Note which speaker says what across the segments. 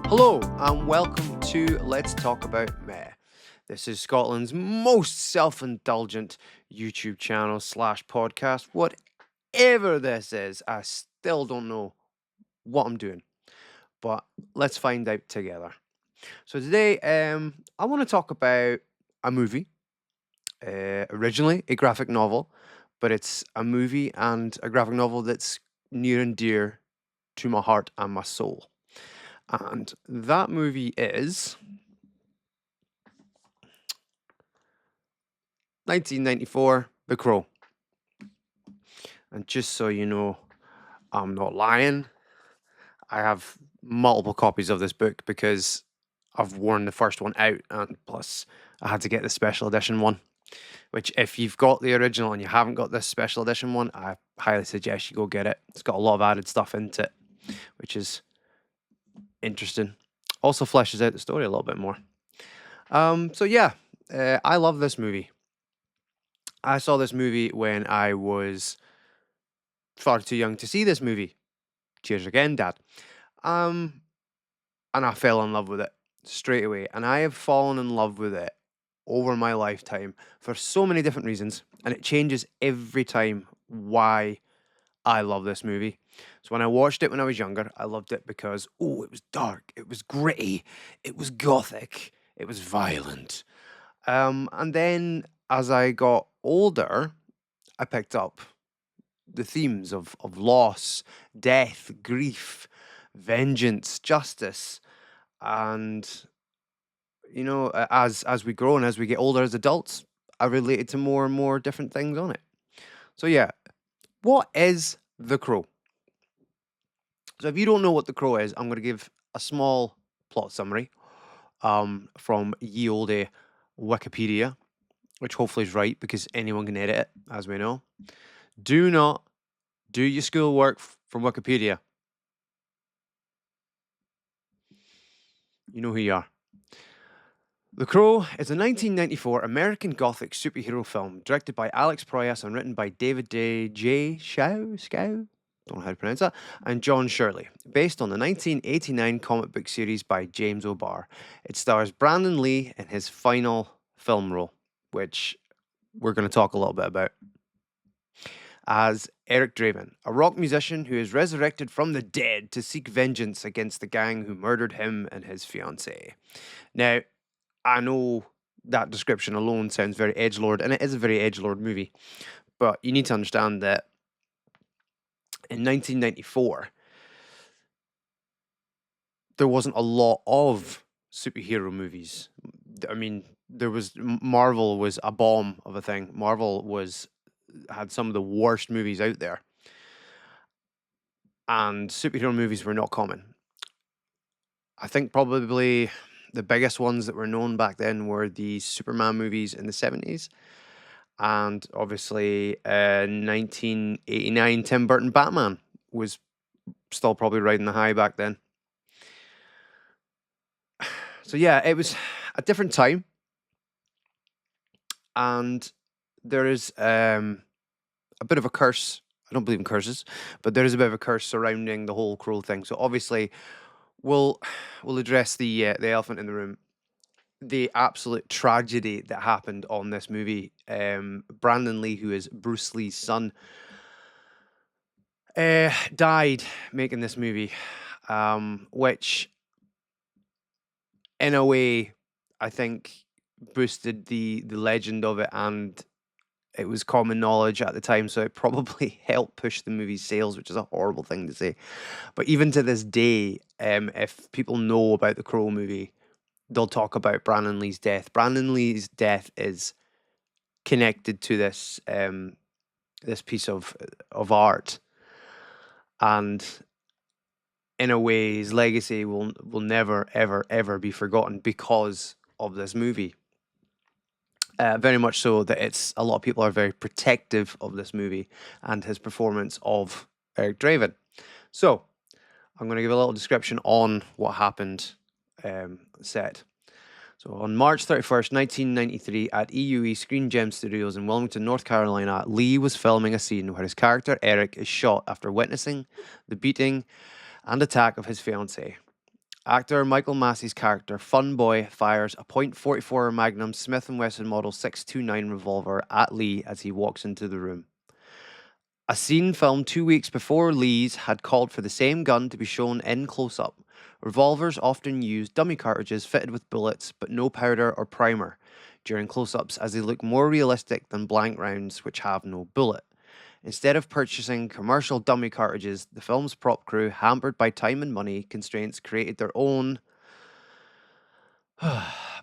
Speaker 1: Hello and welcome to Let's Talk About Meh. This is Scotland's most self-indulgent YouTube channel slash podcast. Whatever this is, I still don't know what I'm doing, but let's find out together. So today, I want to talk about a movie, originally a graphic novel, but it's a movie and a graphic novel that's near and dear to my heart and my soul. And that movie is 1994, The Crow. And just so you know, I'm not lying. I have multiple copies of this book because I've worn the first one out, and plus I had to get the special edition one. Which, if you've got the original and you haven't got this special edition one, I highly suggest you go get it. It's got a lot of added stuff into it, which is interesting. Also fleshes out the story a little bit more. I love this movie. I saw this movie when I was far too young to see this movie. Cheers again, Dad. And I fell in love with it straight away. And I have fallen in love with it over my lifetime for so many different reasons. And it changes every time why I love this movie. So when I watched it when I was younger, I loved it because, it was dark, it was gritty, it was gothic, it was violent. And then as I got older, I picked up the themes of loss, death, grief, vengeance, justice, and as we grow and as we get older as adults, I related to more and more different things on it. So yeah, what is The Crow? So if you don't know what The Crow is, I'm going to give a small plot summary from ye olde Wikipedia, which hopefully is right because anyone can edit it, as we know. Do not do your schoolwork from Wikipedia. You know who you are. The Crow is a 1994 American Gothic superhero film directed by Alex Proyas and written by David J. Scow? Don't know how to pronounce that. And John Shirley, based on the 1989 comic book series by James O'Barr. It stars Brandon Lee in his final film role, which we're going to talk a little bit about, as Eric Draven, a rock musician who is resurrected from the dead to seek vengeance against the gang who murdered him and his fiancée. Now, I know that description alone sounds very edgelord, and it is a very edgelord movie, but you need to understand that in 1994, there wasn't a lot of superhero movies. I mean, Marvel was a bomb of a thing. Marvel had some of the worst movies out there, and superhero movies were not common. I think probably the biggest ones that were known back then were the Superman movies in the 70s. And obviously, 1989 Tim Burton Batman was still probably riding the high back then. So yeah, it was a different time. And there is a bit of a curse. I don't believe in curses, but there is a bit of a curse surrounding the whole Crow thing. So obviously, we'll address the elephant in the room. The absolute tragedy that happened on this movie. Brandon Lee, who is Bruce Lee's son, died making this movie, which, in a way, I think boosted the legend of it, and it was common knowledge at the time, so it probably helped push the movie's sales, which is a horrible thing to say. But even to this day, if people know about the Crow movie, they'll talk about Brandon Lee's death. Brandon Lee's death is connected to this this piece of art, and in a way, his legacy will never ever be forgotten because of this movie. Very much so that a lot of people are very protective of this movie and his performance of Eric Draven. So I'm going to give a little description on what happened set. So on March 31st, 1993, at EUE Screen Gem Studios in Wilmington, North Carolina, Lee was filming a scene where his character Eric is shot after witnessing the beating and attack of his fiancée. Actor Michael Massey's character, Fun Boy, fires a .44 Magnum Smith & Wesson Model 629 revolver at Lee as he walks into the room. A scene filmed 2 weeks before Lee's had called for the same gun to be shown in close-up. Revolvers often use dummy cartridges fitted with bullets, but no powder or primer during close-ups, as they look more realistic than blank rounds which have no bullet. Instead of purchasing commercial dummy cartridges, the film's prop crew, hampered by time and money constraints, created their own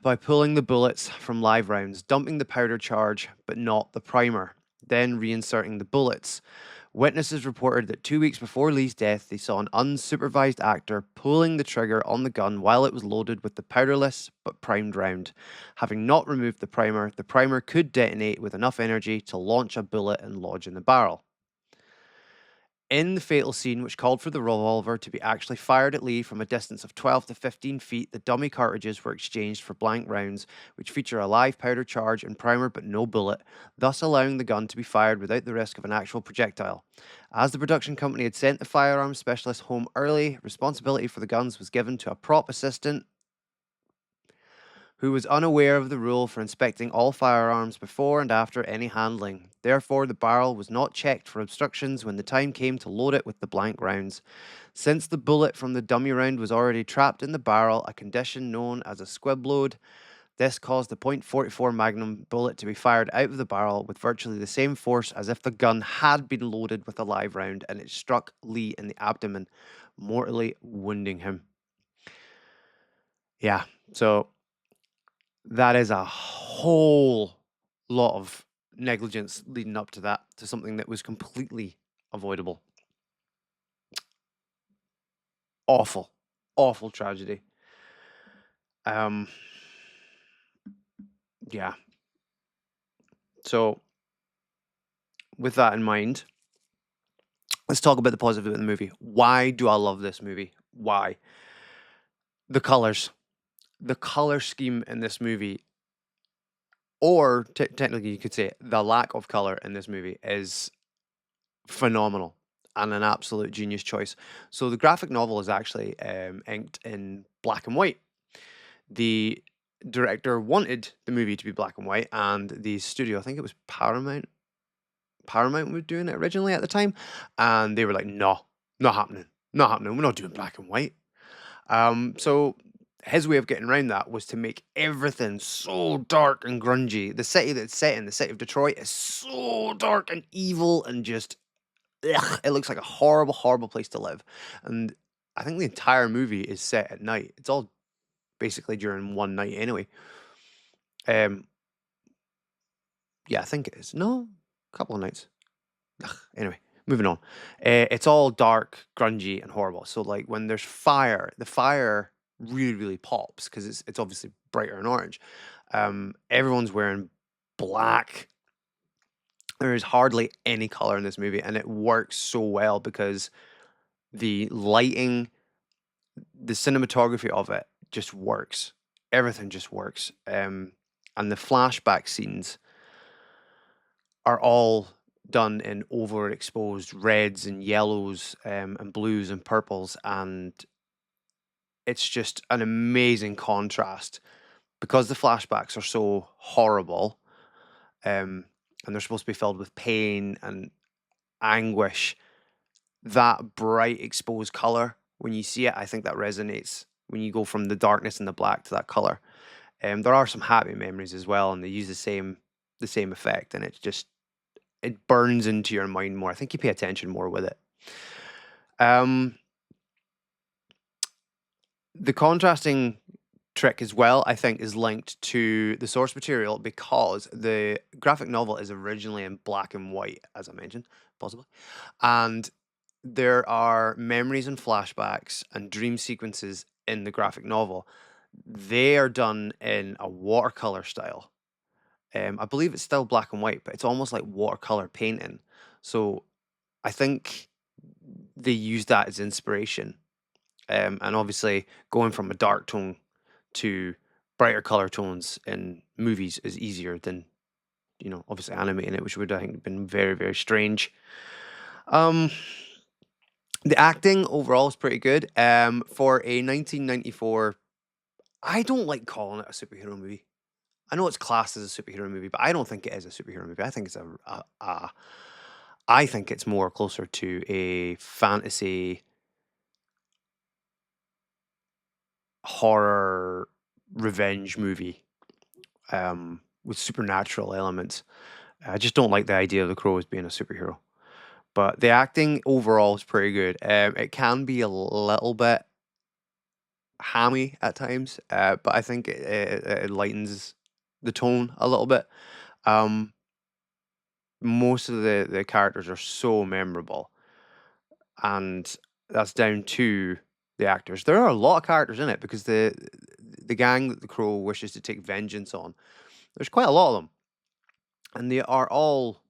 Speaker 1: by pulling the bullets from live rounds, dumping the powder charge but not the primer, then reinserting the bullets. Witnesses reported that 2 weeks before Lee's death, they saw an unsupervised actor pulling the trigger on the gun while it was loaded with the powderless but primed round. Having not removed the primer could detonate with enough energy to launch a bullet and lodge in the barrel. In the fatal scene, which called for the revolver to be actually fired at Lee from a distance of 12 to 15 feet, the dummy cartridges were exchanged for blank rounds, which feature a live powder charge and primer but no bullet, thus allowing the gun to be fired without the risk of an actual projectile. As the production company had sent the firearms specialist home early, responsibility for the guns was given to a prop assistant who was unaware of the rule for inspecting all firearms before and after any handling. Therefore, the barrel was not checked for obstructions when the time came to load it with the blank rounds. Since the bullet from the dummy round was already trapped in the barrel, a condition known as a squib load, this caused the .44 Magnum bullet to be fired out of the barrel with virtually the same force as if the gun had been loaded with a live round, and it struck Lee in the abdomen, mortally wounding him. Yeah, so that is a whole lot of negligence leading up to that, to something that was completely avoidable. Awful, awful tragedy. Yeah. So, with that in mind, let's talk about the positive in the movie. Why do I love this movie? Why? The colors. The color scheme in this movie, or technically you could say the lack of color in this movie, is phenomenal and an absolute genius choice. So the graphic novel is actually inked in black and white. The director wanted the movie to be black and white, and the studio, I think it was Paramount were doing it originally at the time, and they were like, "No, not happening, not happening. We're not doing black and white." So his way of getting around that was to make everything so dark and grungy. The city that's set in, the city of Detroit, is so dark and evil and just, ugh, it looks like a horrible, horrible place to live. And I think the entire movie is set at night. It's all basically during one night anyway. Um, yeah, I think it is. No, a couple of nights. Ugh, anyway, moving on. It's all dark, grungy, and horrible. So like when there's fire, the fire really, really pops because it's obviously brighter and orange. Everyone's wearing black. There is hardly any color in this movie, and it works so well because the lighting, the cinematography of it just works. Everything just works. And the flashback scenes are all done in overexposed reds and yellows, and blues and purples, and it's just an amazing contrast because the flashbacks are so horrible, and they're supposed to be filled with pain and anguish. That bright exposed color, when you see it, I think that resonates when you go from the darkness and the black to that color. There are some happy memories as well, and they use the same effect, and it burns into your mind more. I think you pay attention more with it. The contrasting trick as well, I think, is linked to the source material because the graphic novel is originally in black and white, as I mentioned, possibly. And there are memories and flashbacks and dream sequences in the graphic novel. They are done in a watercolor style. I believe it's still black and white, but it's almost like watercolor painting. So I think they use that as inspiration. And obviously, going from a dark tone to brighter color tones in movies is easier than, obviously animating it, which would, I think, have been very, very strange. Um, The acting overall is pretty good. For a 1994, I don't like calling it a superhero movie. I know it's classed as a superhero movie, but I don't think it is a superhero movie. I think it's I think it's more closer to a fantasy horror revenge movie, with supernatural elements. I just don't like the idea of the Crow as being a superhero. But the acting overall is pretty good. It can be a little bit hammy at times, but I think it lightens the tone a little bit. Um, Most of the characters are so memorable, and that's down to the actors. There are a lot of characters in it because the gang that the Crow wishes to take vengeance on. There's quite a lot of them, and they are all,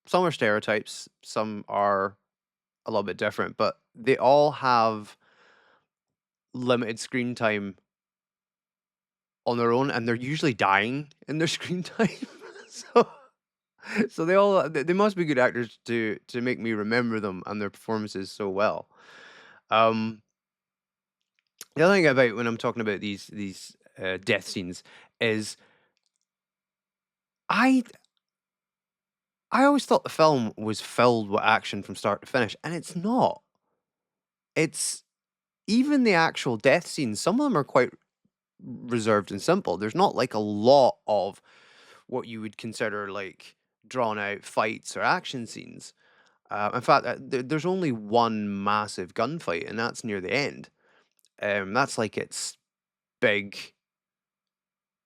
Speaker 1: some are stereotypes, some are a little bit different, but they all have limited screen time on their own, and they're usually dying in their screen time. so so they must be good actors to make me remember them and their performances so well. Um, the other thing about when I'm talking about these death scenes is I I always thought the film was filled with action from start to finish, and it's not. It's even the actual death scenes. Some of them are quite reserved and simple. There's not like a lot of what you would consider like drawn out fights or action scenes. In fact, there's only one massive gunfight, and that's near the end. That's like its big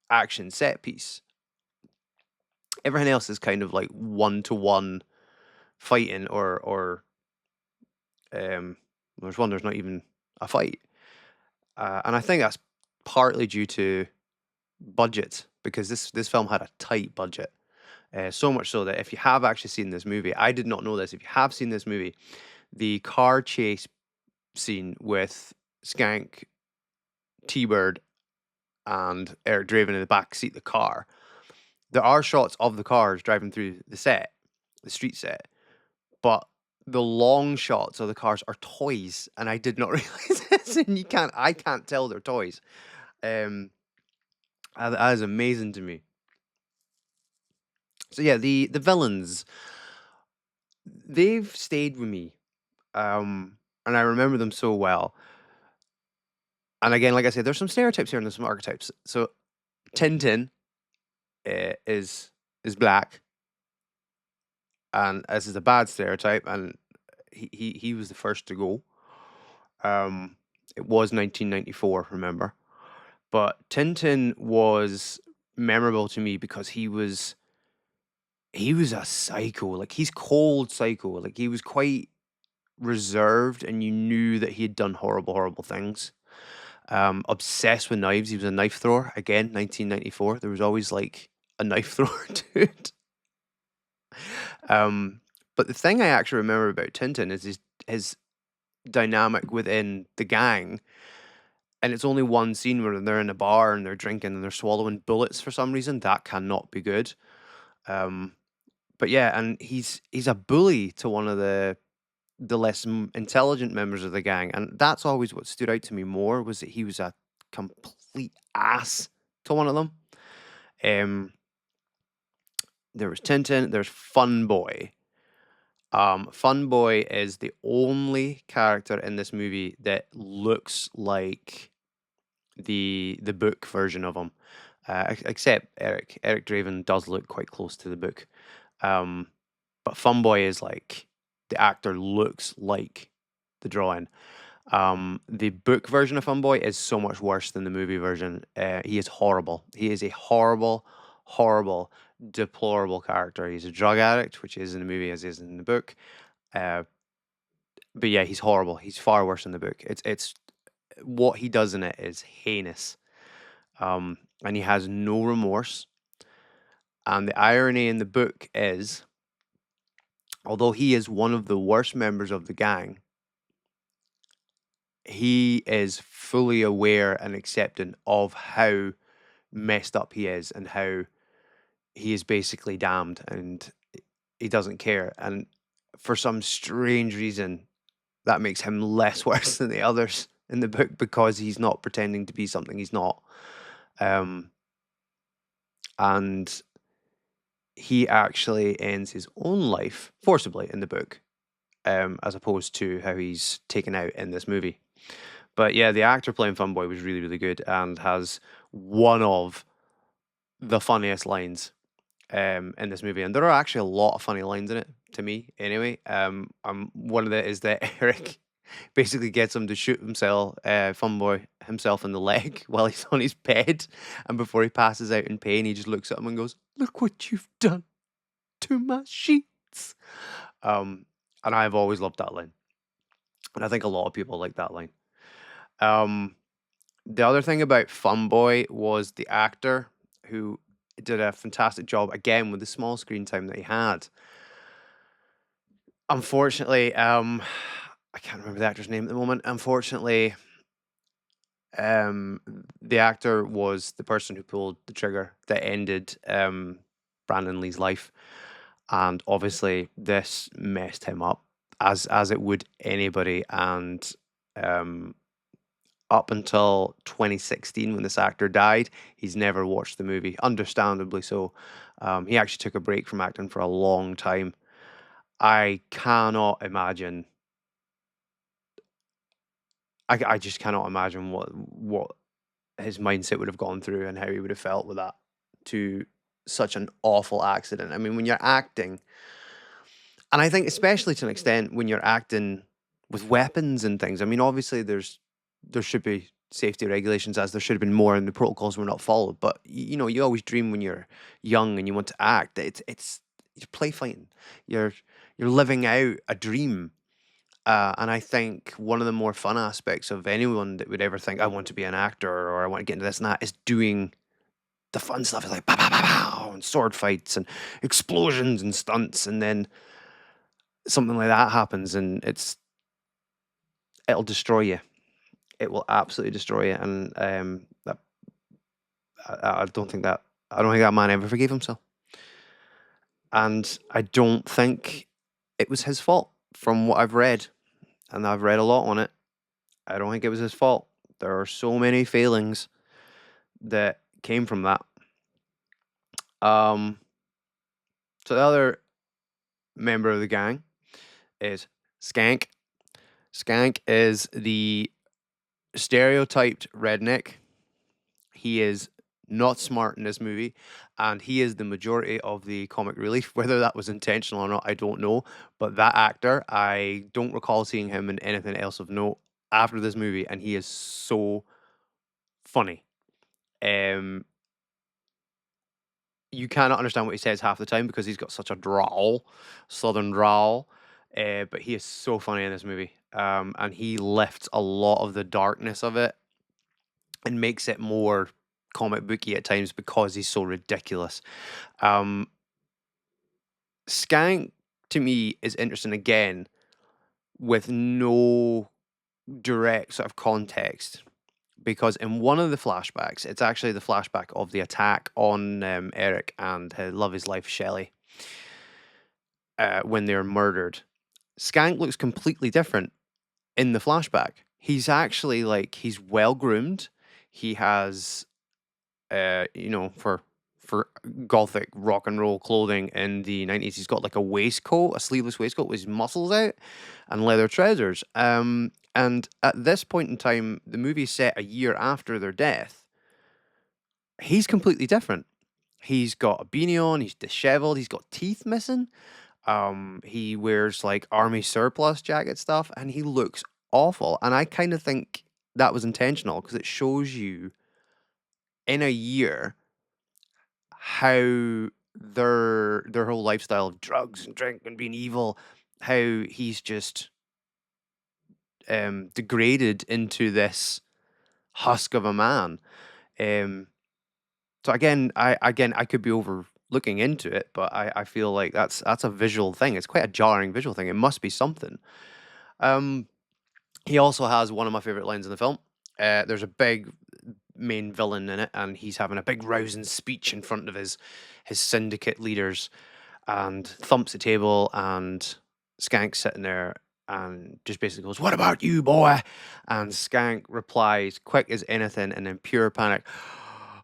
Speaker 1: action set piece. Everything else is kind of like one to one fighting, or there's one there's not even a fight, and I think that's partly due to budget because this film had a tight budget. So much so that if you have actually seen this movie, I did not know this. If you have seen this movie, the car chase scene with Skank, T-Bird, and Eric Draven in the back seat of the car, there are shots of the cars driving through the street set, but the long shots of the cars are toys, and I did not realize this. And I can't tell they're toys. Um, that is amazing to me. So yeah, the villains, they've stayed with me, and I remember them so well. And again, like I said, there's some stereotypes here and there's some archetypes. So Tintin is black, and this is a bad stereotype, and he was the first to go. It was 1994, remember, but Tintin was memorable to me because he was a psycho. Like, he's cold psycho. Like, he was quite reserved, and you knew that he had done horrible, horrible things. Obsessed with knives. He was a knife thrower. Again, 1994. There was always like a knife thrower dude. Um, but the thing I actually remember about Tintin is his dynamic within the gang. And it's only one scene where they're in a bar and they're drinking and they're swallowing bullets for some reason. That cannot be good. Um, but yeah, and he's a bully to one of the less intelligent members of the gang, and that's always what stood out to me more was that he was a complete ass to one of them. Um, there was Tintin, there's Fun Boy. Fun Boy is the only character in this movie that looks like the book version of him, except Eric. Eric Draven does look quite close to the book, um, but Fun Boy is like the actor looks like the drawing. The book version of Funboy is so much worse than the movie version. He is horrible. He is a horrible, horrible, deplorable character. He's a drug addict, which is in the movie as is in the book. Uh, but yeah, he's horrible. He's far worse in the book. It's what he does in it is heinous. And he has no remorse. And the irony in the book is, although he is one of the worst members of the gang, he is fully aware and accepting of how messed up he is and how he is basically damned, and he doesn't care. And for some strange reason, that makes him less worse than the others in the book because he's not pretending to be something he's not. Um, and he actually ends his own life forcibly in the book, as opposed to how he's taken out in this movie. But yeah, the actor playing Funboy was really, really good and has one of the funniest lines in this movie. And there are actually a lot of funny lines in it, to me, anyway. One of it is that Eric basically gets him to shoot himself, Funboy himself in the leg while he's on his bed. And before he passes out in pain, he just looks at him and goes, "Look what you've done to my sheets." Um, and I've always loved that line. And I think a lot of people like that line. Um, the other thing about Funboy was the actor who did a fantastic job again with the small screen time that he had. Unfortunately, I can't remember the actor's name at the moment. Unfortunately, um, the actor was the person who pulled the trigger that ended Brandon Lee's life, and obviously this messed him up as it would anybody. And um, up until 2016, when this actor died, he's never watched the movie, understandably so. He actually took a break from acting for a long time. I cannot imagine. I just cannot imagine what his mindset would have gone through and how he would have felt with that to such an awful accident. I mean, when you're acting, and I think especially to an extent when you're acting with weapons and things. I mean, obviously there should be safety regulations as there should have been more, and the protocols were not followed. But you know, you always dream when you're young and you want to act. It's you're play fighting. You're you're living out a dream. And I think one of the more fun aspects of anyone that would ever think I want to be an actor or I want to get into this and that is doing the fun stuff. It's like pow, pow, pow, pow, and sword fights and explosions and stunts, and then something like that happens, and it'll destroy you. It will absolutely destroy you, and that I don't think that man ever forgave himself, and I don't think it was his fault from what I've read, and I've read a lot on it. I don't think it was his fault. There are so many failings that came from that. Um, so the other member of the gang is Skank. Skank is the stereotyped redneck. He is not smart in this movie, and he is the majority of the comic relief. Whether that was intentional or not, I don't know. But that actor, I don't recall seeing him in anything else of note after this movie, and he is so funny. Um, you cannot understand what he says half the time because he's got such a drawl, southern drawl. But he is so funny in this movie, and he lifts a lot of the darkness of it and makes it more comic booky at times because he's so ridiculous. Um, Skank to me is interesting again with no direct sort of context because in one of the flashbacks, it's actually the flashback of the attack on Eric and his love his life Shelley when they're murdered. Skank looks completely different in the flashback. He's actually like he's well groomed. He has you know, for gothic rock and roll clothing in the 90s, he's got like a waistcoat, a sleeveless waistcoat with his muscles out and leather trousers. And at this point in time, the movie's set a year after their death. He's completely different. He's got a beanie on, he's disheveled, he's got teeth missing. He wears like army surplus jacket stuff, and he looks awful. And I kind of think that was intentional because it shows you in a year how their whole lifestyle of drugs and drink and being evil, how he's just degraded into this husk of a man. Um, so I could be overlooking into it, but I feel like that's a visual thing. It's quite a jarring visual thing. It must be something. Um, he also has one of my favorite lines in the film. There's a big main villain in it, and he's having a big rousing speech in front of his syndicate leaders, and thumps the table, and Skank's sitting there, and just basically goes, "What about you, boy?" And Skank replies, quick as anything, and in pure panic,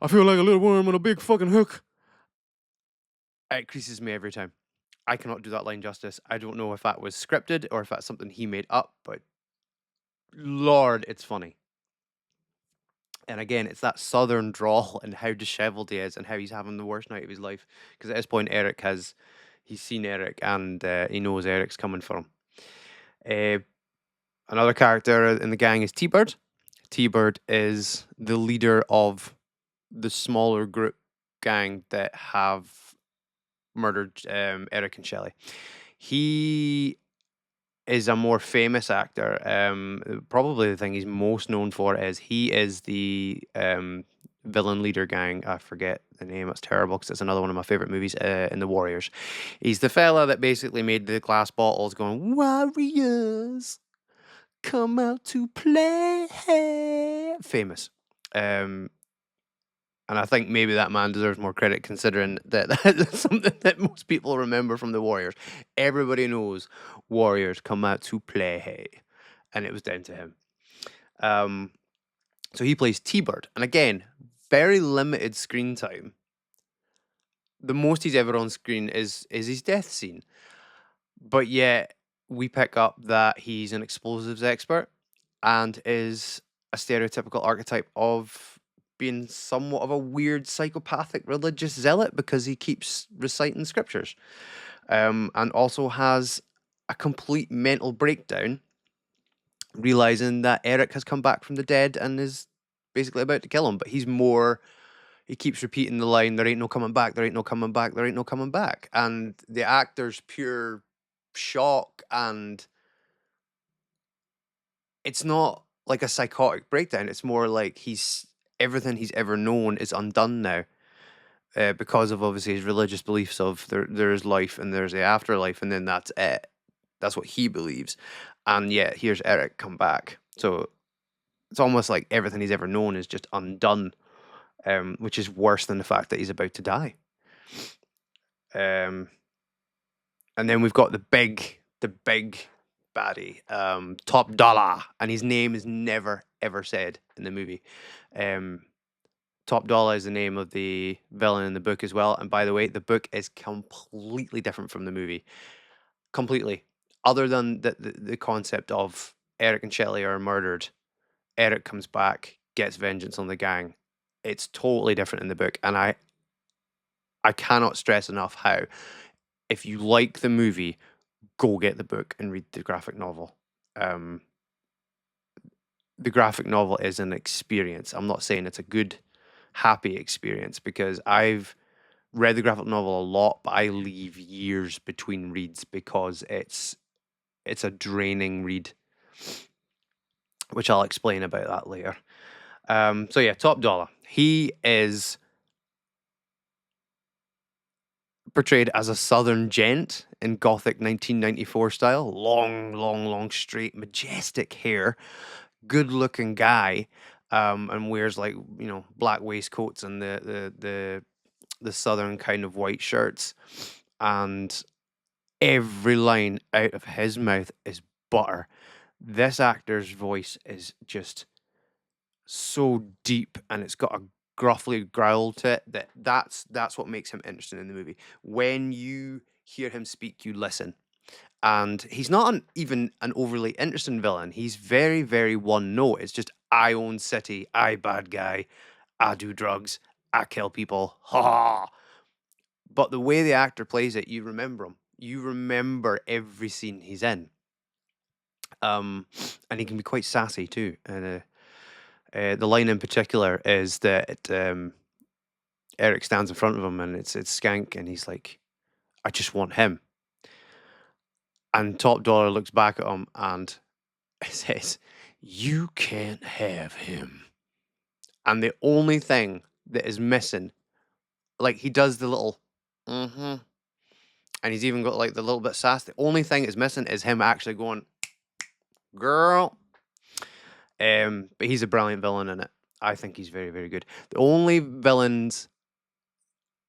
Speaker 1: "I feel like a little worm on a big fucking hook." It creases me every time. I cannot do that line justice. I don't know if that was scripted or if that's something he made up, but Lord, it's funny. And again, it's that southern drawl and how disheveled he is and how he's having the worst night of his life. Because at this point, he's seen Eric and he knows Eric's coming for him. Another character in the gang is T-Bird. T-Bird is the leader of the smaller group gang that have murdered Eric and Shelley. He is a more famous actor. Probably the thing he's most known for is he is the villain leader gang. I forget the name. It's terrible because it's another one of my favorite movies in the Warriors. He's the fella that basically made the glass bottles going, "Warriors, come out to play." Famous. And I think maybe that man deserves more credit considering that that's something that most people remember from the Warriors. Everybody knows Warriors come out to play. And it was down to him. So he plays T-Bird. And again, very limited screen time. The most he's ever on screen is his death scene. But yet, we pick up that he's an explosives expert and is a stereotypical archetype of being somewhat of a weird psychopathic religious zealot because he keeps reciting scriptures, and also has a complete mental breakdown, realizing that Eric has come back from the dead and is basically about to kill him. But he keeps repeating the line, "There ain't no coming back, there ain't no coming back, there ain't no coming back." And the actor's pure shock, and it's not like a psychotic breakdown. It's more like everything he's ever known is undone now, because of obviously his religious beliefs of there is life and there's the afterlife, and then that's it. That's what he believes. And yet here's Eric come back. So it's almost like everything he's ever known is just undone, which is worse than the fact that he's about to die. And then we've got the big baddie, Top Dollar, and his name is never ever said in the movie. Top Dollar is the name of the villain in the book as well. And by the way, the book is completely different from the movie. Completely. Other than the concept of Eric and Shelley are murdered, Eric comes back, gets vengeance on the gang. It's totally different in the book. And I cannot stress enough how, if you like the movie, go get the book and read the graphic novel. The graphic novel is an experience. I'm not saying it's a good, happy experience, because I've read the graphic novel a lot, but I leave years between reads because it's a draining read, which I'll explain about that later. So yeah, Top Dollar. He is portrayed as a southern gent in gothic 1994 style. Long, straight, majestic hair. Good looking guy. And wears like, black waistcoats and the southern kind of white shirts. And every line out of his mouth is butter. This actor's voice is just so deep, and it's got a gruffly growl to it that's what makes him interesting in the movie. When you hear him speak, you listen. And he's not even an overly interesting villain. He's very, very one note. It's just, I own city, I bad guy, I do drugs, I kill people. Ha ha. But the way the actor plays it, you remember him. You remember every scene he's in. And he can be quite sassy too. And the line in particular is that Eric stands in front of him, and it's Skank, and he's like, "I just want him." And Top Dollar looks back at him and says, "You can't have him." And the only thing that is missing, like, he does the little, and he's even got like the little bit sass. The only thing is missing is him actually going, "Girl." But he's a brilliant villain in it. I think he's very, very good. The only villains,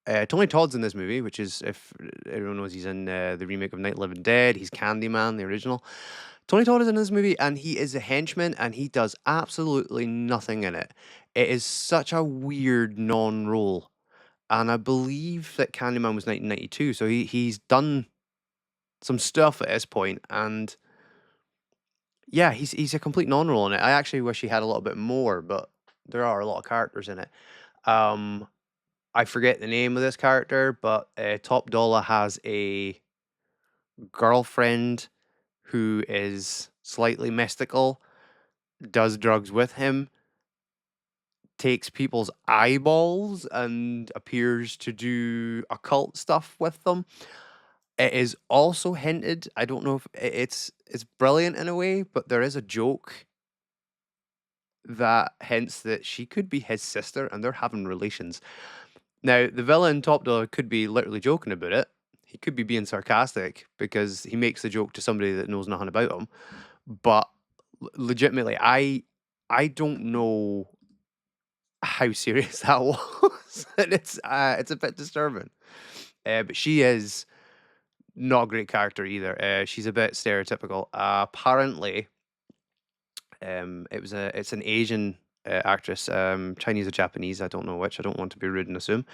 Speaker 1: Tony Todd's in this movie, which is, if everyone knows, he's in the remake of Night of the Living Dead. He's Candyman, the original. Tony Todd is in this movie, and he is a henchman, and he does absolutely nothing in it. It is such a weird non-role, and I believe that Candyman was 1992, so he's done some stuff at this point, and yeah, he's a complete non-role in it. I actually wish he had a little bit more, but there are a lot of characters in it. Um, I forget the name of this character, but Top Dollar has a girlfriend who is slightly mystical, does drugs with him, takes people's eyeballs, and appears to do occult stuff with them. It is also hinted. I don't know if it's brilliant in a way, but there is a joke that hints that she could be his sister and they're having relations. Now, the villain Top Dollar could be literally joking about it. He could be being sarcastic because he makes the joke to somebody that knows nothing about him. But legitimately, I don't know how serious that was, and it's a bit disturbing. But she is not a great character either. She's a bit stereotypical. Apparently, it's an Asian actress, Chinese or Japanese. I don't know which. I don't want to be rude and assume,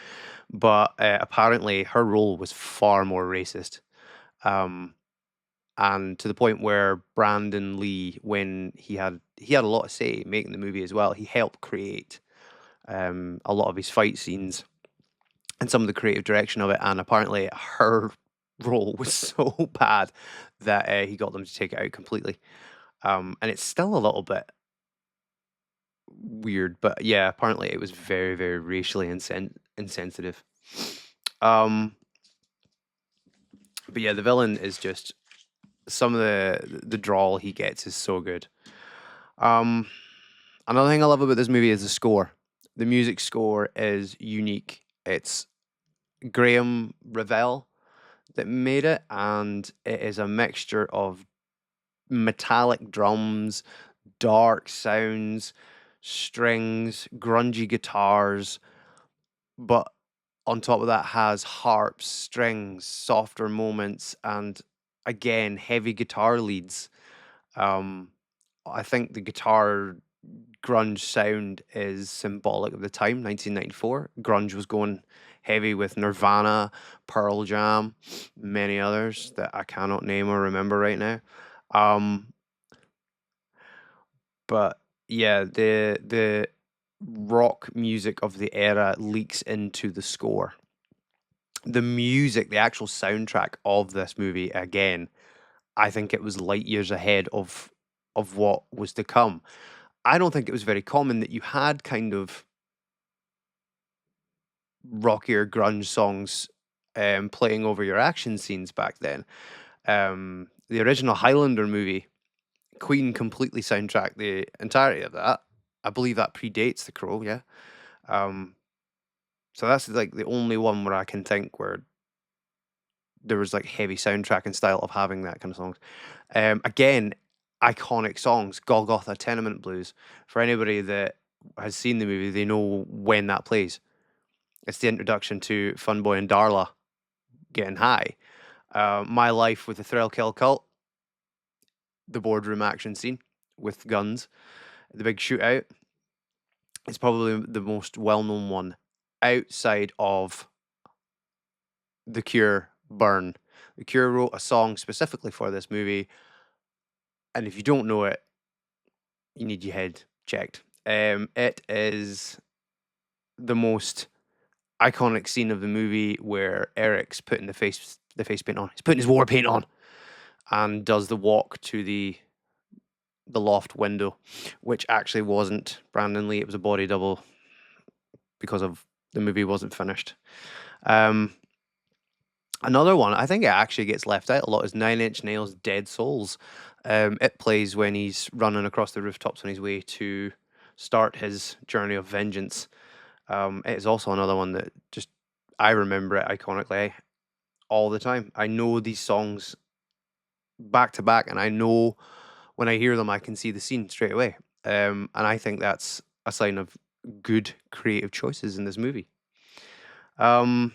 Speaker 1: but apparently her role was far more racist. Um, and to the point where Brandon Lee, when he had a lot to say making the movie as well, he helped create a lot of his fight scenes and some of the creative direction of it. And apparently, her role was so bad that he got them to take it out completely. And it's still a little bit weird, but yeah, apparently it was very, very racially insensitive. Um, but yeah, the villain is just some of the drawl he gets is so good. Um, Another thing I love about this movie is the score. The music score is unique. It's Graham Revell that made it, and it is a mixture of metallic drums, dark sounds, strings, grungy guitars, but on top of that has harps, strings, softer moments, and again heavy guitar leads. Um, I think the guitar grunge sound is symbolic of the time, 1994. Grunge was going heavy with Nirvana, Pearl Jam, many others that I cannot name or remember right now. Um, but yeah, the rock music of the era leaks into the score. The music, the actual soundtrack of this movie, again, I think it was light years ahead of what was to come. I don't think it was very common that you had kind of rockier grunge songs playing over your action scenes back then. The original Highlander movie, Queen completely soundtracked the entirety of that. I believe that predates The Crow, yeah. Um, so that's like the only one where I can think where there was like heavy soundtrack and style of having that kind of songs. Again, iconic songs, Golgotha, Tenement Blues. For anybody that has seen the movie, they know when that plays. It's the introduction to Fun Boy and Darla getting high. My Life with the Thrill Kill Cult, the boardroom action scene with guns, the big shootout. It's probably the most well known one outside of The Cure, Burn. The Cure wrote a song specifically for this movie, and if you don't know it, you need your head checked. It is the most iconic scene of the movie where Eric's putting the face paint on. He's putting his war paint on and does the walk to the loft window, which actually wasn't Brandon Lee. It was a body double because of the movie wasn't finished. Um, Another one, I think it actually gets left out a lot, is Nine Inch Nails' Dead Souls. It plays when he's running across the rooftops on his way to start his journey of vengeance. It is also another one that just, I remember it iconically all the time. I know these songs back to back, and I know when I hear them, I can see the scene straight away. And I think that's a sign of good creative choices in this movie. Um,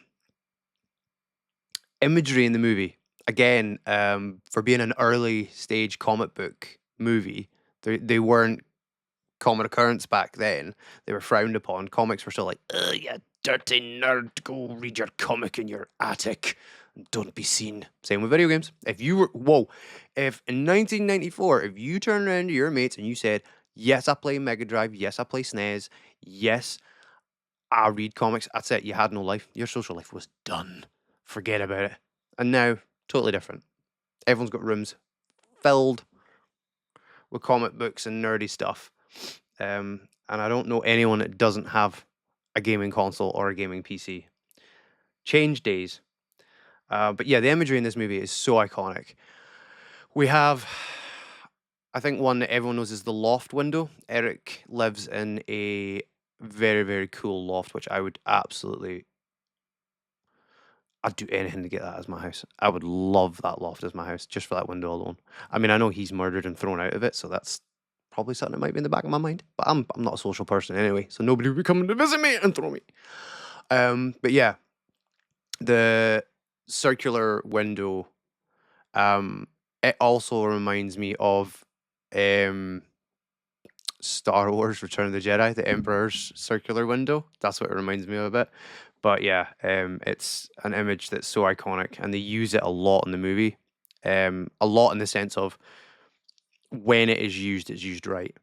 Speaker 1: Imagery in the movie. again, for being an early stage comic book movie, they weren't common occurrence back then. They were frowned upon. Comics were still like, ugh, you dirty nerd, go read your comic in your attic and don't be seen. Same with video games. If in 1994, if you turned around to your mates and you said, yes, I play Mega Drive, yes, I play SNES, yes, I read comics, that's it, you had no life. Your social life was done. Forget about it. And now, totally different. Everyone's got rooms filled with comic books and nerdy stuff. And I don't know anyone that doesn't have a gaming console or a gaming PC. Change days. But yeah, the imagery in this movie is so iconic. We have, I think, one that everyone knows is the loft window. Eric lives in a very, very cool loft, which I'd do anything to get that as my house. I would love that loft as my house, just for that window alone. I mean, I know he's murdered and thrown out of it, so that's probably something that might be in the back of my mind. But I'm not a social person anyway, so nobody would be coming to visit me and throw me. But yeah, the circular window. It also reminds me of um Star Wars: Return of the Jedi, the Emperor's circular window. That's what it reminds me of a bit. But yeah, it's an image that's so iconic, and they use it a lot in the movie. A lot in the sense of when it is used, it's used right.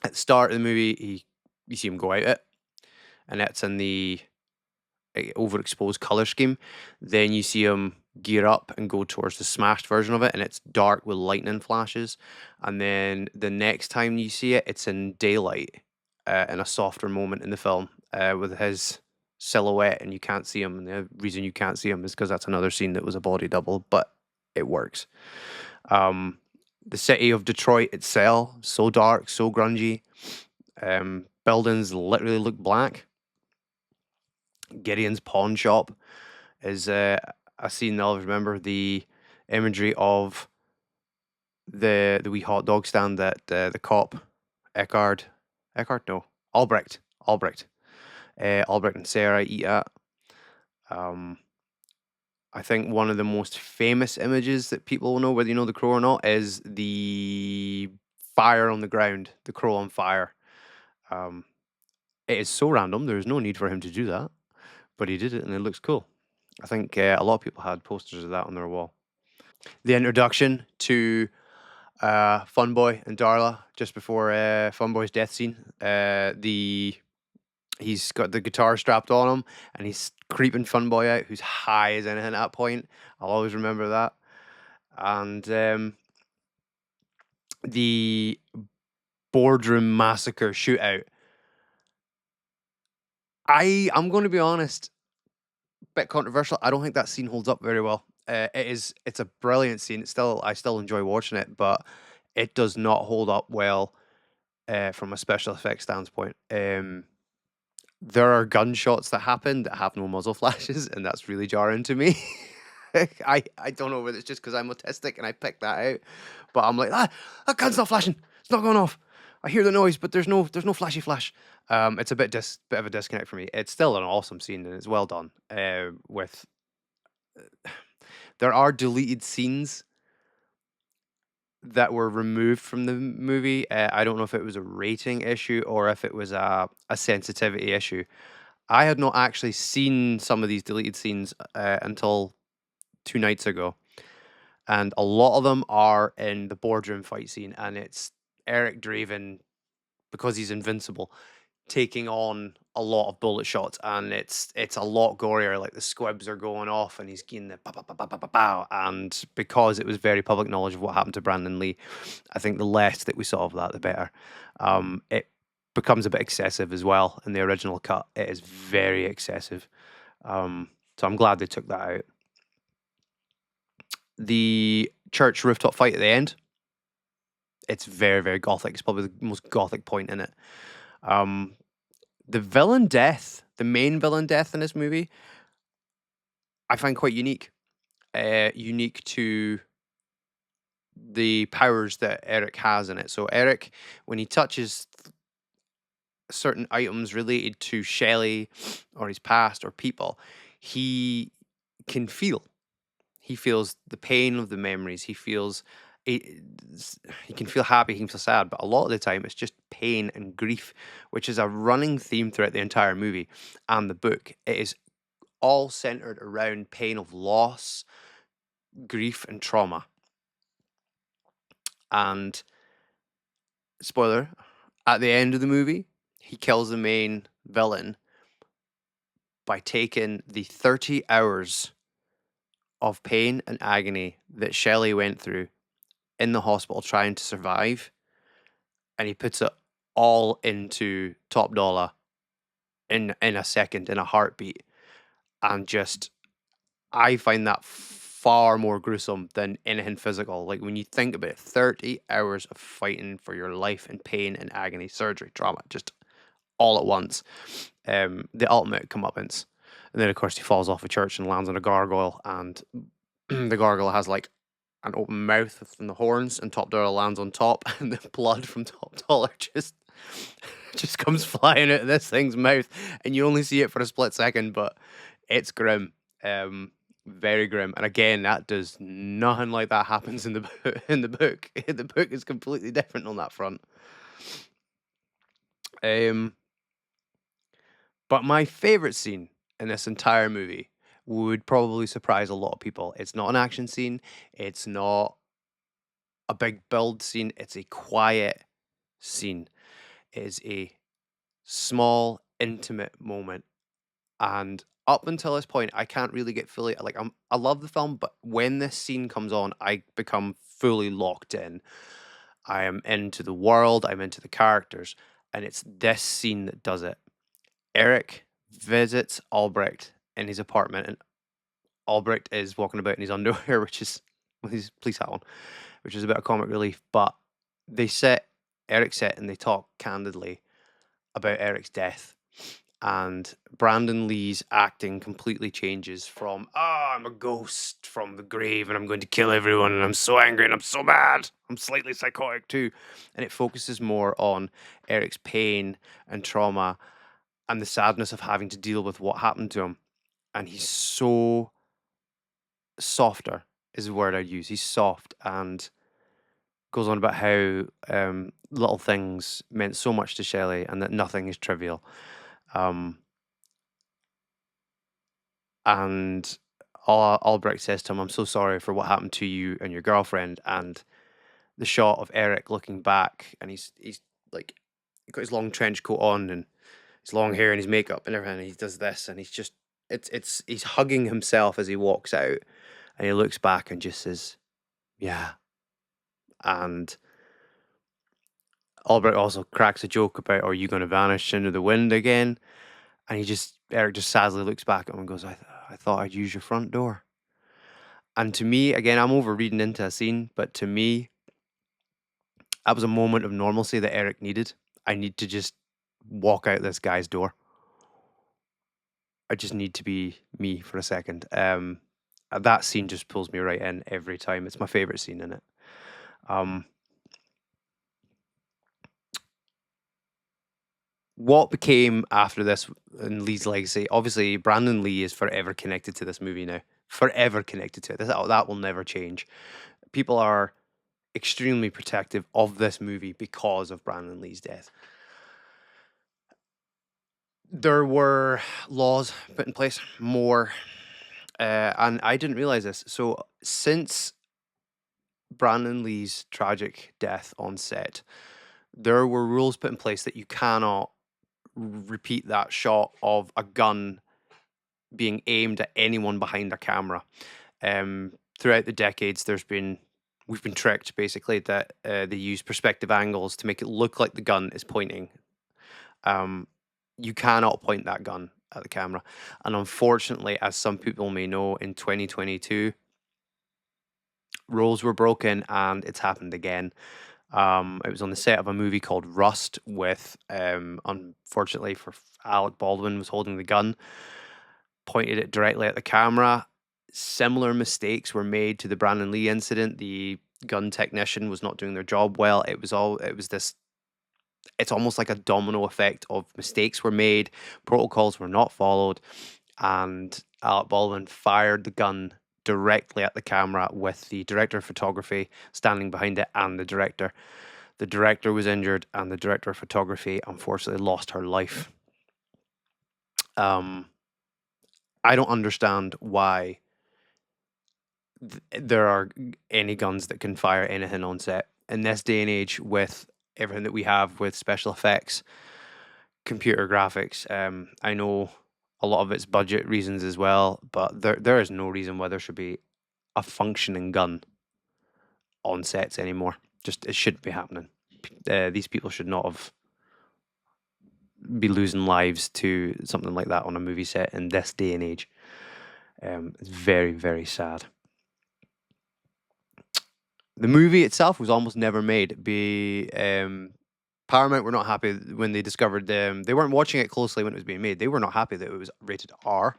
Speaker 1: At the start of the movie, you see him go out it, and it's in the overexposed color scheme. Then you see him gear up and go towards the smashed version of it, and it's dark with lightning flashes. And then the next time you see it, it's in daylight, in a softer moment in the film, with his silhouette, and you can't see him. And the reason you can't see him is because that's another scene that was a body double, but it works. The city of Detroit itself, so dark, so grungy. Buildings literally look black. Gideon's pawn shop is a scene that I'll remember. The imagery of the wee hot dog stand that the cop Eckhart, no, Albrecht Albrecht and Sarah eat at. Um, I think one of the most famous images that people will know, whether you know the crow or not, is the fire on the ground, the crow on fire. Um, it is so random. There's no need for him to do that, but he did it, and it looks cool. I think a lot of people had posters of that on their wall. The introduction to Funboy and Darla just before Funboy's death scene. He's got the guitar strapped on him, and he's creeping Funboy out, who's high as anything at that point. I'll always remember that. And the boardroom massacre shootout. I'm going to be honest, bit controversial. I don't think that scene holds up very well. It's a brilliant scene. I still enjoy watching it, but it does not hold up well from a special effects standpoint. There are gunshots that happen that have no muzzle flashes, and that's really jarring to me. I don't know whether it's just because I'm autistic and I picked that out, but I'm like, that gun's not flashing. It's not going off. I hear the noise, but there's no flashy flash. It's a bit of a disconnect for me. It's still an awesome scene and it's well done. With there are deleted scenes that were removed from the movie. I don't know if it was a rating issue or if it was a sensitivity issue. I had not actually seen some of these deleted scenes until 2 nights ago, and a lot of them are in the boardroom fight scene, and it's Eric Draven, because he's invincible, taking on a lot of bullet shots, and it's a lot gorier. Like the squibs are going off, and he's getting the pow, pow, pow, pow, pow, pow, pow. And because it was very public knowledge of what happened to Brandon Lee, I think the less that we saw of that, the better. It becomes a bit excessive as well in the original cut. It is very excessive. So I'm glad they took that out. The church rooftop fight at the end, it's very, very gothic. It's probably the most gothic point in it. The villain death, the main villain death in this movie, I find quite unique. Unique to the powers that Eric has in it. So Eric, when he touches certain items related to Shelley or his past or people, he can feel. He feels the pain of the memories. He feels he, he can feel happy, he can feel sad, but a lot of the time it's just pain and grief, which is a running theme throughout the entire movie and the book. It is all centered around pain of loss, grief, and trauma. And spoiler, at the end of the movie, he kills the main villain by taking the 30 hours of pain and agony that Shelley went through in the hospital trying to survive, and he puts it all into Top Dollar in a second, in a heartbeat, and just I find that far more gruesome than anything physical. Like when you think about it, 30 hours of fighting for your life and pain and agony, surgery, trauma, just all at once. The ultimate comeuppance. And then of course he falls off a church and lands on a gargoyle, and the gargoyle has like an open mouth from the horns, and Top Dollar lands on top, and the blood from Top Dollar just comes flying out of this thing's mouth, and you only see it for a split second, but it's grim, very grim. And again, that does nothing like that happens in the in the book. The book is completely different on that front. But my favorite scene in this entire movie would probably surprise a lot of people. It's not an action scene. It's not a big build scene. It's a quiet scene. It is a small, intimate moment. And up until this point, I can't really get fully like I love the film, but when this scene comes on, I become fully locked in. I am into the world, I'm into the characters, and it's this scene that does it. Eric visits Albrecht in his apartment, and Albrecht is walking about in his underwear, which is with his police hat on, which is a bit of comic relief. But Eric sit and they talk candidly about Eric's death. And Brandon Lee's acting completely changes from, I'm a ghost from the grave and I'm going to kill everyone and I'm so angry and I'm so mad. I'm slightly psychotic too. And it focuses more on Eric's pain and trauma and the sadness of having to deal with what happened to him. And he's so softer, is the word I'd use. He's soft and goes on about how little things meant so much to Shelley and that nothing is trivial. And Albrecht says to him, I'm so sorry for what happened to you and your girlfriend. And the shot of Eric looking back, and he's like, got his long trench coat on and his long hair and his makeup and everything. And he does this, and he's just, he's hugging himself as he walks out, and he looks back and just says, yeah. And Albrecht also cracks a joke about, are you going to vanish into the wind again? And Eric just sadly looks back at him and goes, I thought I'd use your front door. And to me, again, I'm over reading into a scene, but to me, that was a moment of normalcy that Eric needed. I need to just walk out this guy's door. I just need to be me for a second. That scene just pulls me right in every time. It's my favorite scene in it. What became after this in Lee's legacy? Obviously, Brandon Lee is forever connected to this movie now. Forever connected to it. That will never change. People are extremely protective of this movie because of Brandon Lee's death. There were laws put in place, more, and I didn't realize this. So, since Brandon Lee's tragic death on set, there were rules put in place that you cannot repeat that shot of a gun being aimed at anyone behind a camera. Throughout the decades, we've been tricked basically that they use perspective angles to make it look like the gun is pointing. You cannot point that gun at the camera, and unfortunately, as some people may know, in 2022, rules were broken, and it's happened again. It was on the set of a movie called Rust with, unfortunately for Alec Baldwin, was holding the gun, pointed it directly at the camera. Similar mistakes were made to the Brandon Lee incident. The gun technician was not doing their job well. It's almost like a domino effect of mistakes were made, protocols were not followed, and Alec Baldwin fired the gun directly at the camera with the director of photography standing behind it and the director. The director was injured, and the director of photography unfortunately lost her life. Um, I don't understand why there are any guns that can fire anything on set in this day and age with everything that we have with special effects, computer graphics. I know a lot of it's budget reasons as well, but there is no reason why there should be a functioning gun on sets anymore. Just it shouldn't be happening. These people should not have be losing lives to something like that on a movie set in this day and age. It's very, very sad. The movie itself was almost never made. Paramount were not happy when they discovered they weren't watching it closely when it was being made. They were not happy that it was rated R.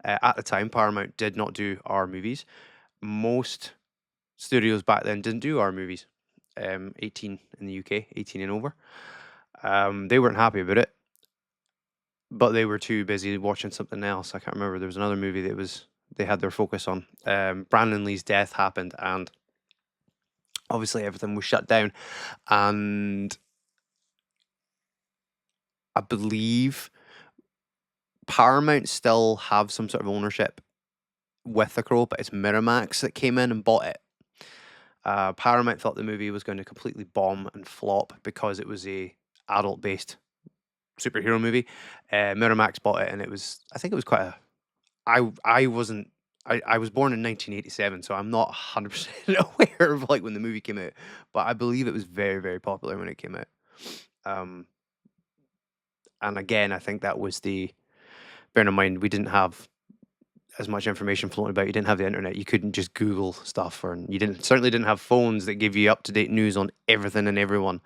Speaker 1: At the time, Paramount did not do R movies. Most studios back then didn't do R movies. 18 in the UK, 18 and over. They weren't happy about it, but they were too busy watching something else. I can't remember. There was another movie that they had their focus on. Brandon Lee's death happened, and obviously everything was shut down. And I believe Paramount still have some sort of ownership with The Crow, but it's Miramax that came in and bought it. Paramount thought the movie was going to completely bomb and flop because it was a adult-based superhero movie. Miramax bought it, and I think it was quite a. I wasn't. I was born in 1987, so I'm not 100% aware of like when the movie came out, but I believe it was very, very popular when it came out. And again, I think that was bearing in mind we didn't have as much information floating about. You didn't have the internet. You couldn't just Google stuff, or you certainly didn't have phones that give you up to date news on everything and everyone.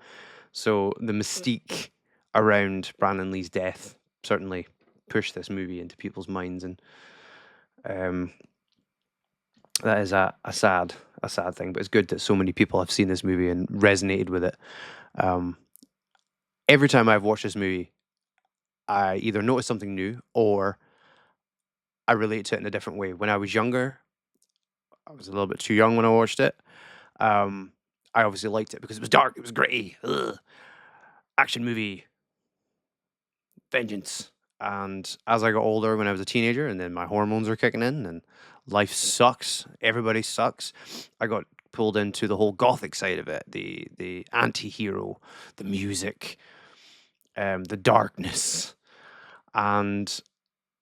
Speaker 1: So the mystique around Brandon Lee's death certainly pushed this movie into people's minds, and that is a sad thing. But it's good that so many people have seen this movie and resonated with it. Every time I've watched this movie, I either notice something new or I relate to it in a different way. When I was younger, I was a little bit too young when I watched it. I obviously liked it because it was dark, it was gritty, action movie, vengeance. And as I got older, when I was a teenager, and then my hormones were kicking in, and life sucks, everybody sucks, I got pulled into the whole gothic side of it, the anti-hero, the music, the darkness. And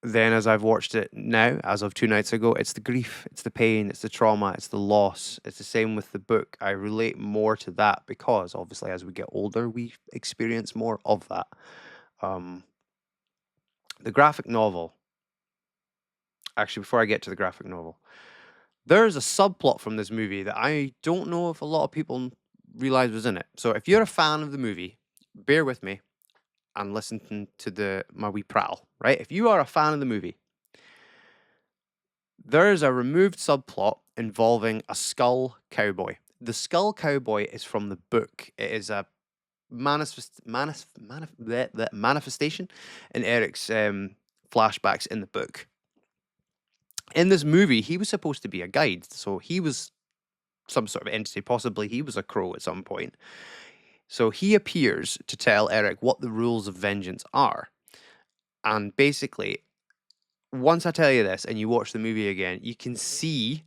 Speaker 1: then as I've watched it now, as of 2 nights ago, it's the grief, it's the pain, it's the trauma, it's the loss. It's the same with the book. I relate more to that because obviously as we get older, we experience more of that. The graphic novel, actually, before I get to the graphic novel, there's a subplot from this movie that I don't know if a lot of people realize was in it. So if you're a fan of the movie, bear with me and listen to my wee prattle, right? If you are a fan of the movie, there is a removed subplot involving a skull cowboy. The skull cowboy is from the book. It is a manifestation in Eric's flashbacks in the book. In this movie, he was supposed to be a guide, so he was some sort of entity. Possibly he was a crow at some point. So he appears to tell Eric what the rules of vengeance are. And basically, once I tell you this and you watch the movie again, you can see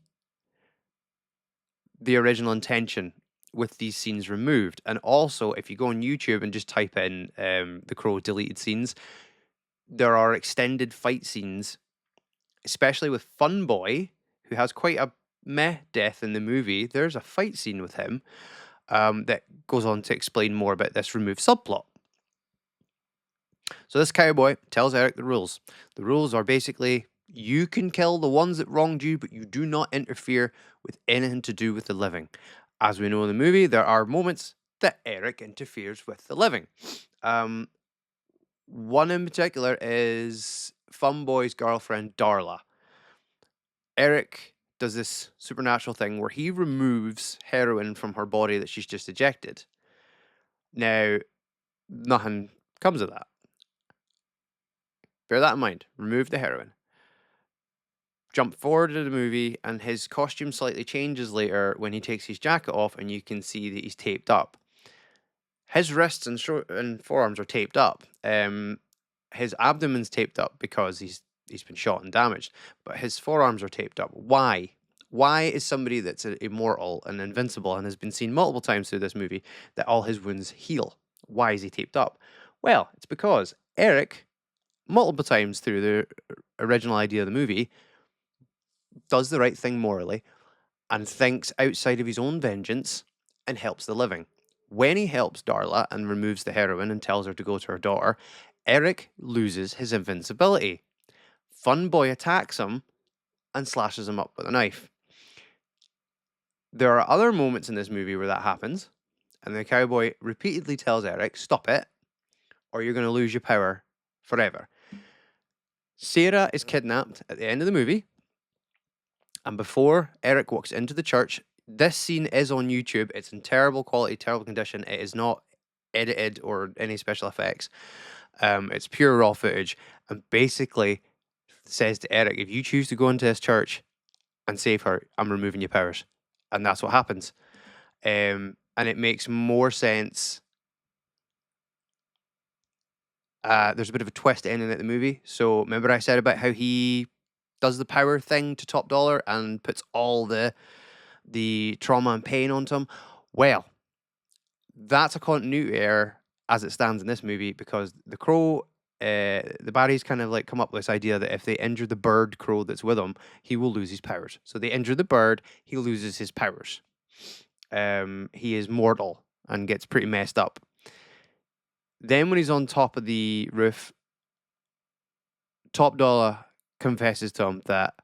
Speaker 1: the original intention with these scenes removed. And also, if you go on YouTube and just type in The Crow deleted scenes, there are extended fight scenes, especially with Fun Boy, who has quite a meh death in the movie. There's a fight scene with him that goes on to explain more about this removed subplot. So this cowboy tells Eric the rules. The rules are basically you can kill the ones that wronged you, but you do not interfere with anything to do with the living. As we know in the movie, there are moments that Eric interferes with the living. One in particular is Fun Boy's girlfriend, Darla. Eric does this supernatural thing where he removes heroin from her body that she's just ejected. Now, nothing comes of that. Bear that in mind. Remove the heroin. jump forward to the movie, and his costume slightly changes later when he takes his jacket off, and you can see that he's taped up. His wrists and forearms are taped up. His abdomen's taped up because he's been shot and damaged, but his forearms are taped up. Why? Why is somebody that's immortal and invincible and has been seen multiple times through this movie that all his wounds heal? Why is he taped up? Well, it's because Eric, multiple times through the original idea of the movie, does the right thing morally and thinks outside of his own vengeance and helps the living. When he helps Darla and removes the heroin and tells her to go to her daughter, Eric loses his invincibility. Fun Boy attacks him and slashes him up with a knife. There are other moments in this movie where that happens, and the cowboy repeatedly tells Eric, stop it, or you're going to lose your power forever. Sarah is kidnapped at the end of the movie, and before Eric walks into the church, this scene is on YouTube. It's in terrible quality, terrible condition. It is not edited or any special effects. It's pure raw footage, and basically says to Eric, if you choose to go into this church and save her, I'm removing your powers. And that's what happens. And it makes more sense. There's a bit of a twist ending at the movie. So remember I said about how he does the power thing to Top Dollar and puts all the trauma and pain onto him? Well, that's a continuity error as it stands in this movie, because the crow, the baddies kind of like come up with this idea that if they injure the bird crow that's with him, he will lose his powers. So they injure the bird, he loses his powers. He is mortal and gets pretty messed up. Then when he's on top of the roof, Top Dollar confesses to him that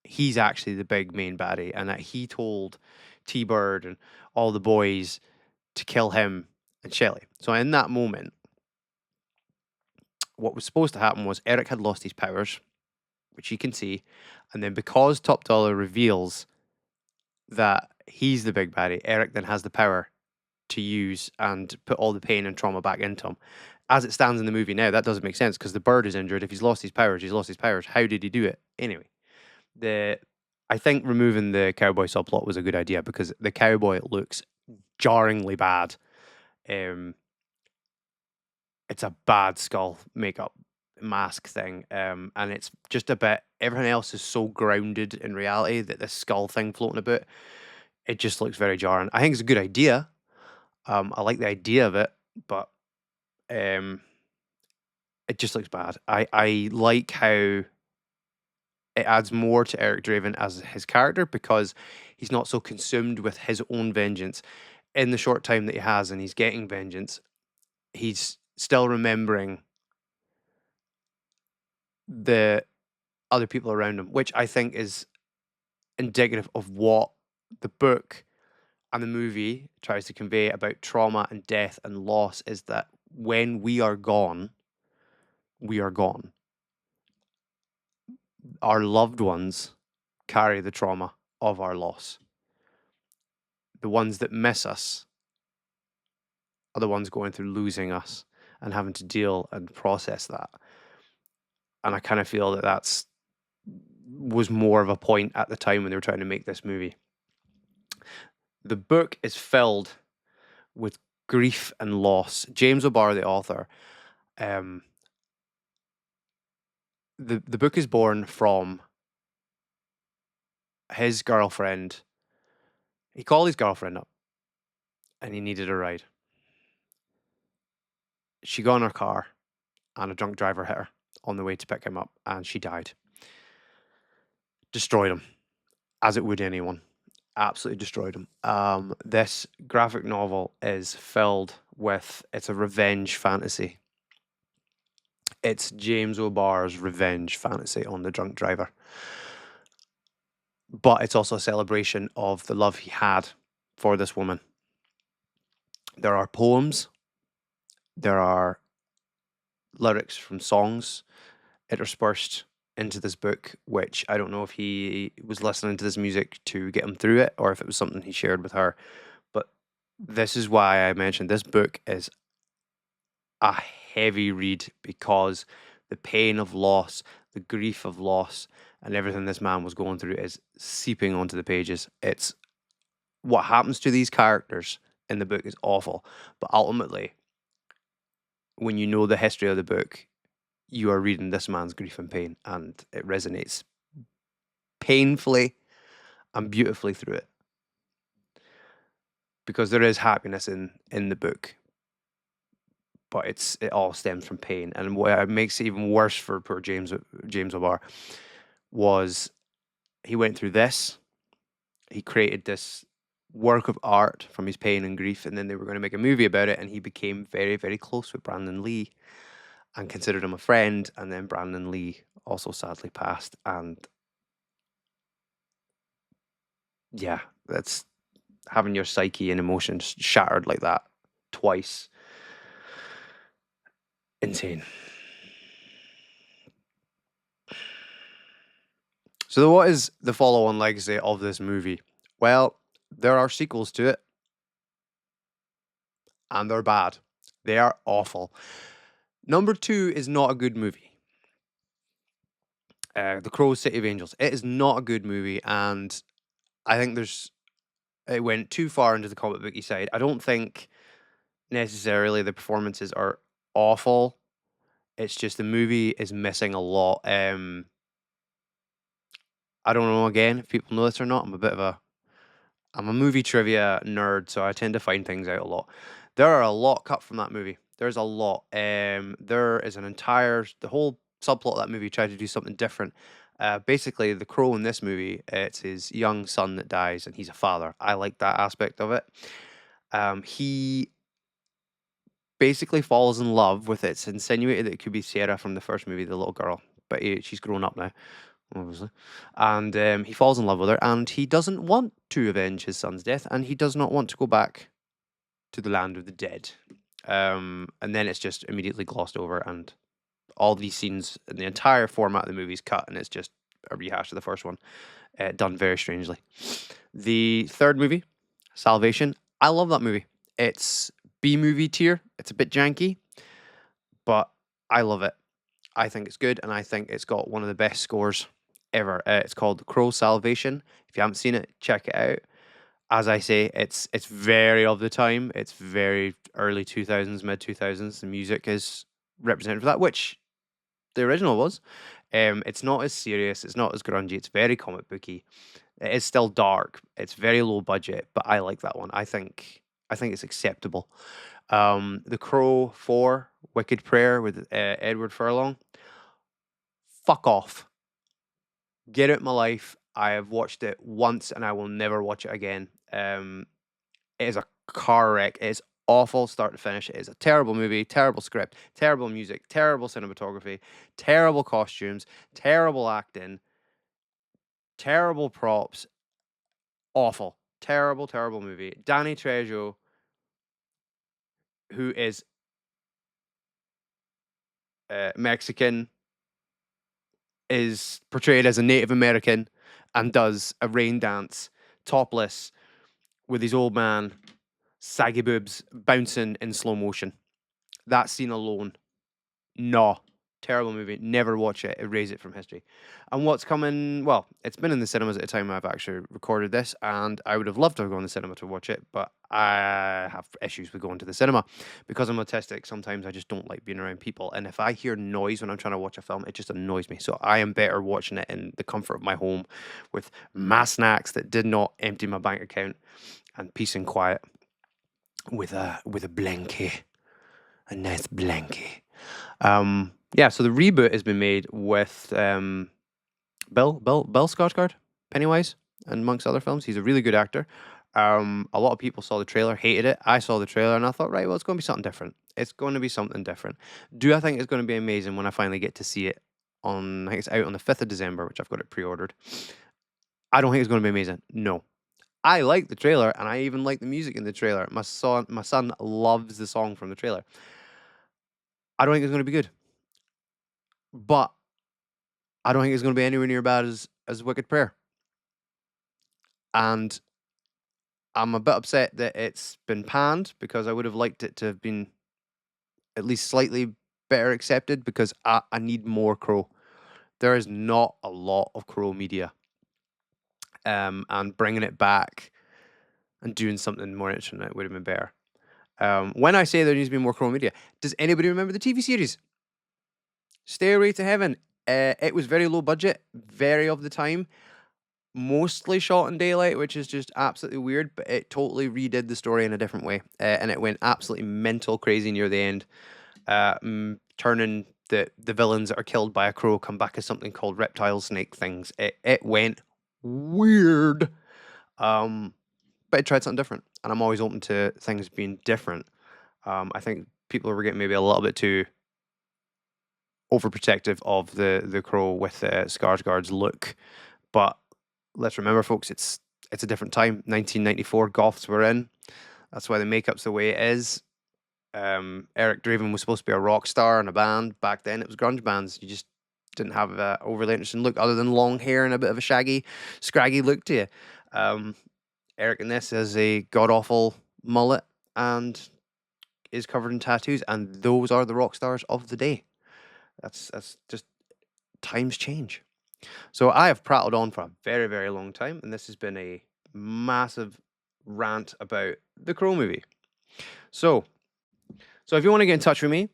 Speaker 1: he's actually the big main baddie and that he told T-Bird and all the boys to kill him and Shelley. So in that moment, what was supposed to happen was Eric had lost his powers, which you can see, and then because Top Dollar reveals that he's the big baddie, Eric then has the power to use and put all the pain and trauma back into him. As it stands in the movie now, that doesn't make sense because the bird is injured. If he's lost his powers, he's lost his powers. How did he do it? Anyway, I think removing the cowboy subplot was a good idea because the cowboy looks jarringly bad. It's a bad skull makeup mask thing, and it's just a bit. Everything else is so grounded in reality that this skull thing floating about, it just looks very jarring. I think it's a good idea. I like the idea of it, but it just looks bad. I like how it adds more to Eric Draven as his character because he's not so consumed with his own vengeance. In the short time that he has and he's getting vengeance, he's still remembering the other people around him, which I think is indicative of what the book and the movie tries to convey about trauma and death and loss, is that when we are gone, we are gone. Our loved ones carry the trauma of our loss. The ones that miss us are the ones going through losing us and having to deal and process that. And I kind of feel that was more of a point at the time when they were trying to make this movie. The book is filled with grief and loss. James O'Barr, the author, the book is born from his girlfriend. He called his girlfriend up and he needed a ride. She got in her car and a drunk driver hit her on the way to pick him up and she died. Destroyed him, as it would anyone. Absolutely destroyed him. This graphic novel is filled with, it's a revenge fantasy. It's James O'Barr's revenge fantasy on the drunk driver. But it's also a celebration of the love he had for this woman. There are poems. There are lyrics from songs interspersed into this book, which I don't know if he was listening to this music to get him through it or if it was something he shared with her. But this is why I mentioned this book is a heavy read, because the pain of loss, the grief of loss, and everything this man was going through is seeping onto the pages. It's what happens to these characters in the book is awful, but ultimately, when you know the history of the book, you are reading this man's grief and pain, and it resonates painfully and beautifully through it, because there is happiness in the book, but it all stems from pain. And what makes it even worse for poor James O'Barr was he went through this. He created this work of art from his pain and grief, and then they were going to make a movie about it, and he became very, very close with Brandon Lee and considered him a friend. And then Brandon Lee also sadly passed, and yeah, that's having your psyche and emotions shattered like that twice. Insane. So, what is the follow on legacy of this movie? Well, there are sequels to it, and they're bad. They are awful. Number 2 is not a good movie. The Crow City of Angels. It is not a good movie, and I think it went too far into the comic booky side. I don't think necessarily the performances are awful. It's just the movie is missing a lot. I don't know again if people know this or not. I'm a movie trivia nerd, so I tend to find things out a lot. There are a lot cut from that movie. There's a lot. There is the whole subplot of that movie tried to do something different. Basically, the Crow in this movie, it's his young son that dies, and he's a father. I like that aspect of it. He basically falls in love with It's insinuated that it could be Sarah from the first movie, the little girl, but she's grown up now, obviously. And he falls in love with her, and he doesn't want to avenge his son's death, and he does not want to go back to the land of the dead. And then it's just immediately glossed over, and all these scenes and the entire format of the movie is cut, and it's just a rehash of the first one, done very strangely. The third movie, Salvation, I love that movie. It's B-movie tier. It's a bit janky, but I love it. I think it's good, and I think it's got one of the best scores ever. It's called Crow Salvation. If you haven't seen it, check it out. As I say, it's very of the time. It's very early 2000s, mid 2000s. The music is represented for that, which the original was. It's not as serious. It's not as grungy. It's very comic booky. It is still dark. It's very low budget, but I like that one. I think it's acceptable. The Crow 4, Wicked Prayer with Edward Furlong. Fuck off. Get out my life. I have watched it once and I will never watch it again. It is a car wreck. It is awful start to finish. It is a terrible movie, terrible script, terrible music, terrible cinematography, terrible costumes, terrible acting, terrible props. Awful. Terrible, terrible movie. Danny Trejo, who is Mexican, is portrayed as a Native American and does a rain dance topless with his old man, saggy boobs, bouncing in slow motion. That scene alone, no. Terrible movie. Never watch it. Erase it from history. And what's coming? Well, it's been in the cinemas at the time I've actually recorded this, and I would have loved to have gone to the cinema to watch it, but I have issues with going to the cinema because I'm autistic. Sometimes I just don't like being around people, and if I hear noise when I'm trying to watch a film, it just annoys me. So I am better watching it in the comfort of my home with my snacks that did not empty my bank account and peace and quiet with a blankie, a nice blankie. Yeah, so the reboot has been made with Bill Skarsgård, Pennywise, and amongst other films. He's a really good actor. A lot of people saw the trailer, hated it. I saw the trailer and I thought, right, well, it's going to be something different. It's going to be something different. Do I think it's going to be amazing when I finally get to see it I think it's out on the 5th of December, which I've got it pre-ordered. I don't think it's going to be amazing. No. I like the trailer, and I even like the music in the trailer. My son loves the song from the trailer. I don't think it's going to be good. But I don't think it's going to be anywhere near bad as Wicked Prayer. And I'm a bit upset that it's been panned because I would have liked it to have been at least slightly better accepted because I need more Crow. there is not a lot of Crow media. And bringing it back and doing something more interesting would have been better. When I say there needs to be more Crow media, does anybody remember the TV series? Stairway to Heaven. It was very low budget, very of the time, mostly shot in daylight, which is just absolutely weird, but it totally redid the story in a different way. And it went absolutely mental crazy near the end, turning the villains that are killed by a crow come back as something called reptile snake things. It went weird. But it tried something different, and I'm always open to things being different. I think people were getting maybe a little bit too overprotective of the crow with Skarsgård's look, but let's remember, folks, it's a different time. 1994, goths were in. That's why the makeup's the way it is. Eric Draven was supposed to be a rock star in a band. Back then, it was grunge bands. You just didn't have a overly interesting look other than long hair and a bit of a shaggy, scraggy look to you. Eric in this has a god-awful mullet and is covered in tattoos, and those are the rock stars of the day. That's just times change. So I have prattled on for a very, very long time, and this has been a massive rant about the Crow movie. So if you want to get in touch with me,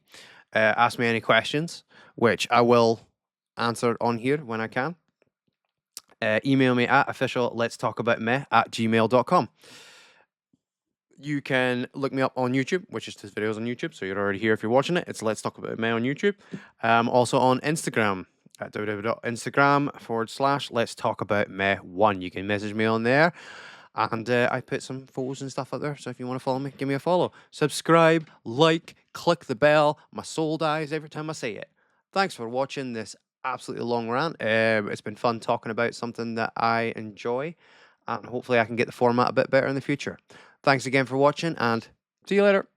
Speaker 1: ask me any questions, which I will answer on here when I can. Email me at official.letstalkaboutmeh@gmail.com. You can look me up on YouTube, which is this video's on YouTube, so you're already here if you're watching it. It's Let's Talk About Meh on YouTube. Also on Instagram at www.instagram/Let's Talk About Meh1. You can message me on there, and I put some photos and stuff out there. So if you want to follow me, give me a follow. Subscribe, like, click the bell. My soul dies every time I say it. Thanks for watching this absolutely long rant. It's been fun talking about something that I enjoy, and hopefully I can get the format a bit better in the future. Thanks again for watching, and see you later.